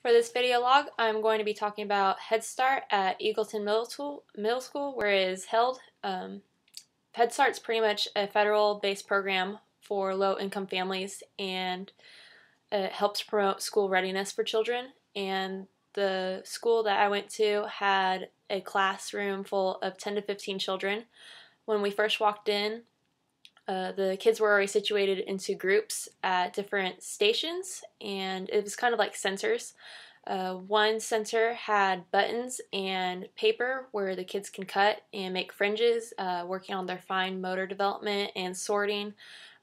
For this video log, I'm going to be talking about Head Start at Eagleton Middle School, where it is held. Head Start's pretty much a federal-based program for low-income families, and it helps promote school readiness for children. And the school that I went to had a classroom full of 10 to 15 children. When we first walked in, the kids were already situated into groups at different stations, and it was kind of like sensors. One center had buttons and paper where the kids can cut and make fringes, working on their fine motor development and sorting.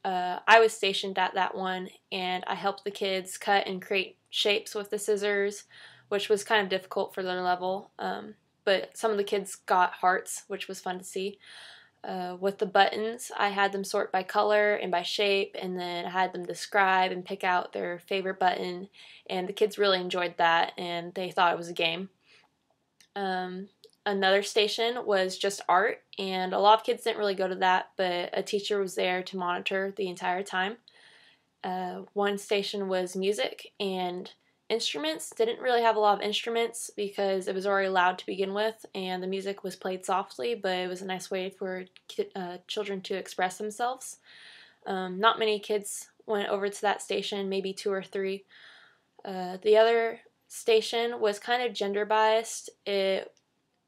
I was stationed at that one, and I helped the kids cut and create shapes with the scissors, which was kind of difficult for their level, but some of the kids got hearts, which was fun to see. With the buttons, I had them sort by color and by shape, and then I had them describe and pick out their favorite button, and the kids really enjoyed that, and they thought it was a game. Another station was just art, and a lot of kids didn't really go to that, but a teacher was there to monitor the entire time. One station was music, and instruments. Didn't really have a lot of instruments because it was already loud to begin with, and the music was played softly, but it was a nice way for children to express themselves. Not many kids went over to that station, maybe 2 or 3. The other station was kind of gender biased. It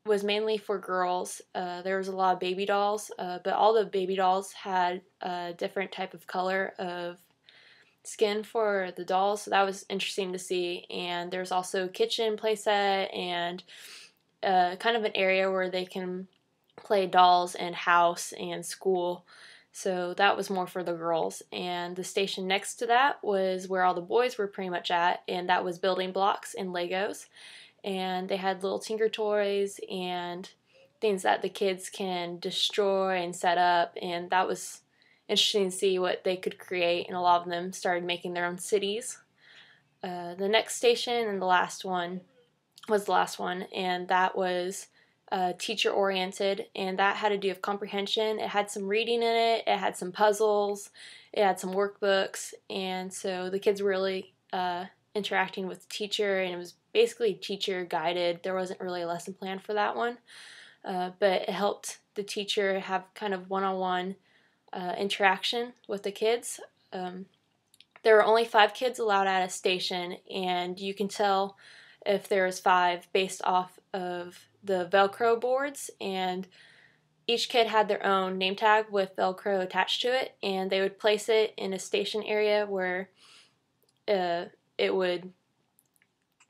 was mainly for girls. There was a lot of baby dolls, but all the baby dolls had a different type of color of skin for the dolls, so that was interesting to see. And there's also a kitchen playset and kind of an area where they can play dolls and house and school, so that was more for the girls. And the station next to that was where all the boys were pretty much at, and that was building blocks and Legos, and they had little Tinker Toys and things that the kids can destroy and set up, and that was interesting to see what they could create, and a lot of them started making their own cities. The next station and the last one was the last one, and that was teacher-oriented, and that had to do with comprehension. It had some reading in it, it had some puzzles, it had some workbooks, and so the kids were really interacting with the teacher, and it was basically teacher-guided. There wasn't really a lesson plan for that one, but it helped the teacher have kind of one-on-one interaction with the kids. There were only 5 kids allowed at a station, and you can tell if there was 5 based off of the Velcro boards, and each kid had their own name tag with Velcro attached to it, and they would place it in a station area where it would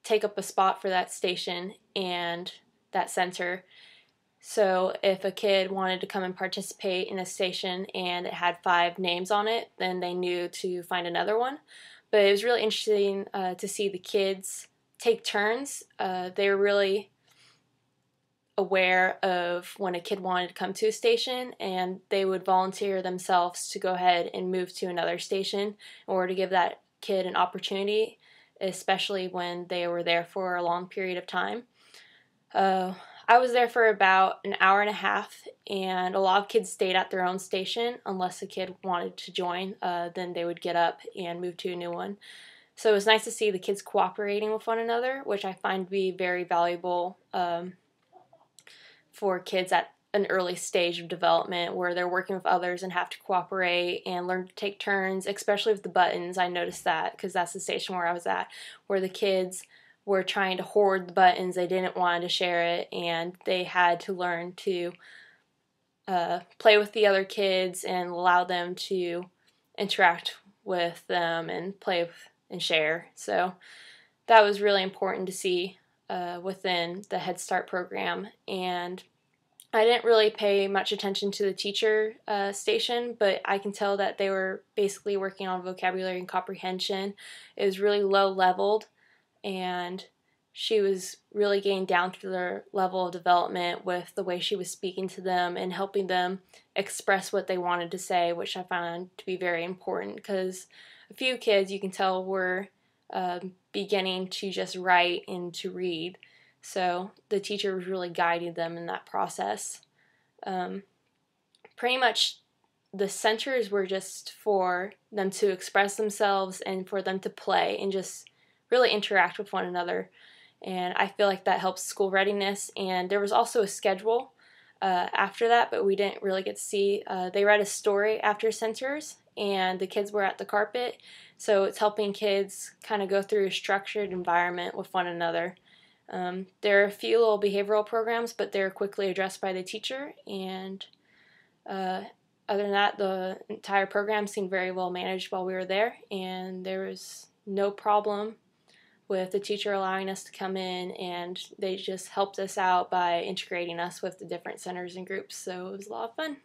take up a spot for that station and that center. So if a kid wanted to come and participate in a station and it had 5 names on it, then they knew to find another one. But it was really interesting to see the kids take turns. They were really aware of when a kid wanted to come to a station, and they would volunteer themselves to go ahead and move to another station in order to give that kid an opportunity, especially when they were there for a long period of time. I was there for about an hour and a half, and a lot of kids stayed at their own station unless a kid wanted to join. Then they would get up and move to a new one. So it was nice to see the kids cooperating with one another, which I find to be very valuable for kids at an early stage of development, where they're working with others and have to cooperate and learn to take turns, especially with the buttons. I noticed that because that's the station where I was at, where the kids were trying to hoard the buttons. They didn't want to share it, and they had to learn to play with the other kids and allow them to interact with them and play with and share. So that was really important to see within the Head Start program. And I didn't really pay much attention to the teacher station, but I can tell that they were basically working on vocabulary and comprehension. It was really low leveled, and she was really getting down to their level of development with the way she was speaking to them and helping them express what they wanted to say, which I found to be very important, because a few kids, you can tell, were beginning to just write and to read. So the teacher was really guiding them in that process. Pretty much the centers were just for them to express themselves and for them to play and just really interact with one another. And I feel like that helps school readiness. And there was also a schedule after that, but we didn't really get to see. They read a story after centers, and the kids were at the carpet. So it's helping kids kind of go through a structured environment with one another. There are a few little behavioral programs, but they're quickly addressed by the teacher. And other than that, the entire program seemed very well managed while we were there, and there was no problem with the teacher allowing us to come in, and they just helped us out by integrating us with the different centers and groups, so it was a lot of fun.